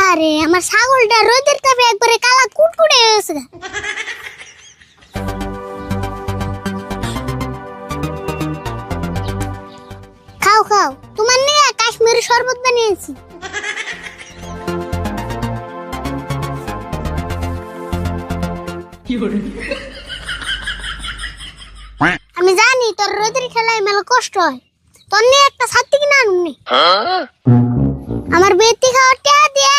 আরে আমার ছাগলটা রোদের তাপে একবারে কালা কুটকুটে হয়ে গেছে। খাও খাও, তোমার নিয়ে কাশ্মীরি শরবত বানিয়েছি। আমি জানি তোর রোদের খেলায় মেলা কষ্ট হয়, তোর নিয়ে একটা ছাত্রী কিনা আনুনি। আমার বেটি খাওয়ার টিয়া দিয়া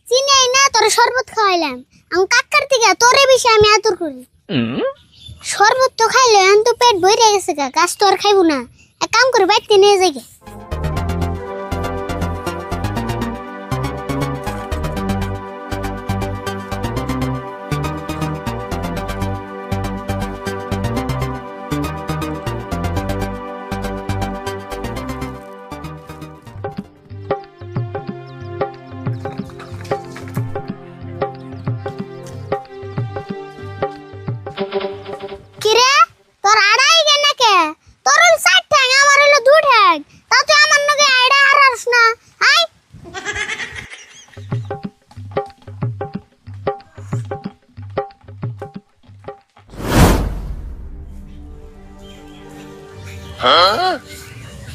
চিনি না তোর শরবত খাওয়াইলাম। আমি কাকার থেকে তোরে বেশি আমি আদর করি। শরবত তো খাইলে এখন তো পেট ভরে গেছে, গাছ তো আর খাইবো না। এক কাম করে বাইতে নিয়ে যাই। কিরে তোর আড়াই গে নাকে? তোর হল 60 ঠ্যাং, আমার হলো 2 ঠ্যাং। তা তুই আমার নগে আইডা হারাস না। আই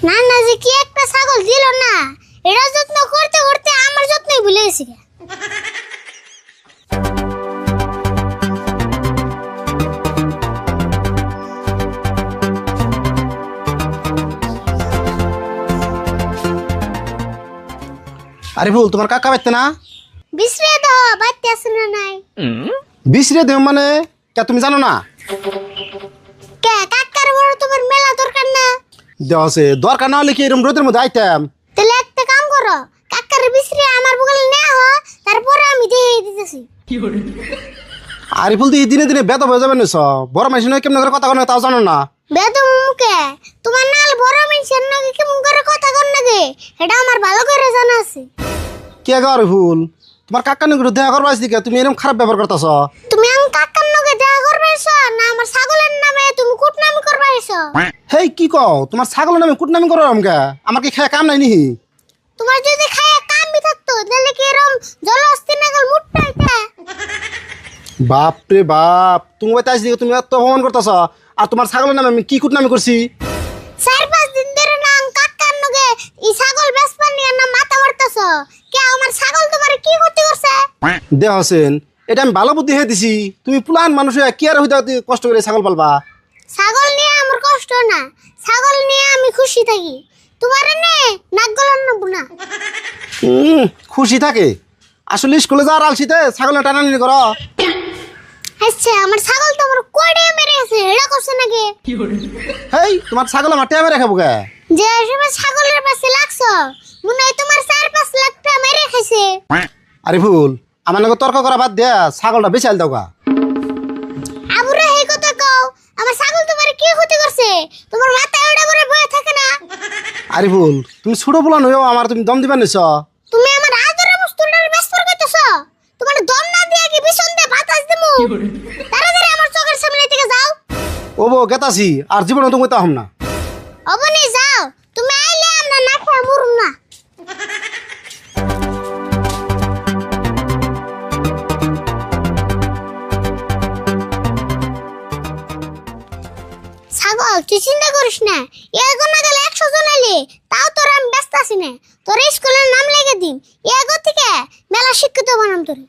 না না, যে কি একটা ছাগল দিল না, এটা যত্ন করতে করতে আমার যত্নই ভুলে গেছি। আরিফুল, তোমার কাকা বাইতে না? বিছরে দাও, বাইতে আছে না নাই? বিছরে দেও মানে কে তুমি জানো না? কে কাকার বড় তোমার মেলা দরকার না? দেওয়া আছে, দরকার না হলে কি এরকম রোদের মধ্যে আইতাম? তাহলে একটা কাম করো, কাকার বিছরে আমার বগলে নেওয়া হয়, তারপরে আমি দিয়ে দিতেছি। আরিফুল দি দিনে দিনে বেদ হয়ে যাবে না। বড় মানুষ নয় কেমন করে কথা কয় তাও জানো না? বেদম মুখে তোমার নাল বড় মানুষের নাকি কেমন করে কথা কর নাকি, এটা আমার ভালো করে জানা আছে। কে গো আরিফুল, তোমার কাকা নিয়ে দেখা করবা আসছি, তুমি এরকম খারাপ ব্যবহার করতেছ। তুমি আমি কাকার নাকি দেখা করবে এসো না আমার ছাগলের নামে তুমি কুটনামি করবে এসো? হেই কি কও, তোমার ছাগলের নামে কুটনামি করো আমাকে? আমার কি খায় কাম নাই নিহি? তোমার যদি খায় কামবি থাকতো তাহলে কি এরকম জলহস্তি নাগল মুটটা হইতা? বাপ রে বাপ, তুমি বাইতে আসছি তুমি এত অপমান করতেছ, আর তোমার ছাগলের নামে আমি কি কুটনামি করছি? 4-5 দিন ধরে না কাকার নগে এই ছাগল বেচপান নিয়ে না মাথা মারতেছ। কে আমার ছাগল তোমার কি ক্ষতি করছে? দেহ হোসেন, এটা আমি ভালো বুদ্ধি হয়ে দিছি। তুমি পুলান মানুষ হয়ে কি আর হইতে কষ্ট করে ছাগল পালবা? ছাগল নিয়ে আমার কষ্ট না, ছাগল নিয়ে আমি খুশি থাকি। তোমার নে নাক গলান নেব না। খুশি থাকে? আসলে স্কুলে যাওয়ার আলসিতে ছাগলের টানানি করো। আচ্ছা আমার ছাগল তো আমার কোড়ে মেরে আছে, এটা করছে নাকি? হেই, তোমার ছাগল আমার টেয়া মেরে খাবো কে? যে সময় ছাগলের পাশে লাগছো মনে হয় তোমার 4-5 লাখ টাকা মেরে খাইছে। আরিফুল, আমার নাকি তর্ক করা বাদ দিয়া ছাগলটা বেশি আল দাও গা। আবুরে এই কথা কও, আমার ছাগল তোমার কি ক্ষতি করছে? তোমার মাথায় ওটা করে বয়ে থাকে না? আরিফুল, তুমি ছোট পোলান হয়েও আমার তুমি দম দিবা নিছ। তুমি আমার আদরের বস্তুটার ব্যস্ত করতেছ। তোমার দম না দিয়া কি বিছন দিয়ে বাতাস দিমু? তাড়াতাড়ি আমার চোখের সামনে থেকে যাও। ও বো গেতাছি, আর জীবনে তুমি তা হম না। অবনি যাও, তুমি আইলে আমরা না খেয়ে মরুম না। ছাগল তুই চিন্তা করিস না, এগো না গেলে 100 জন আইলে তাও তোর আমি ব্যস্ত আছি না। তোর স্কুলের নাম লেগে দিন, এগো থেকে মেলা শিক্ষিত বানাম তোরে।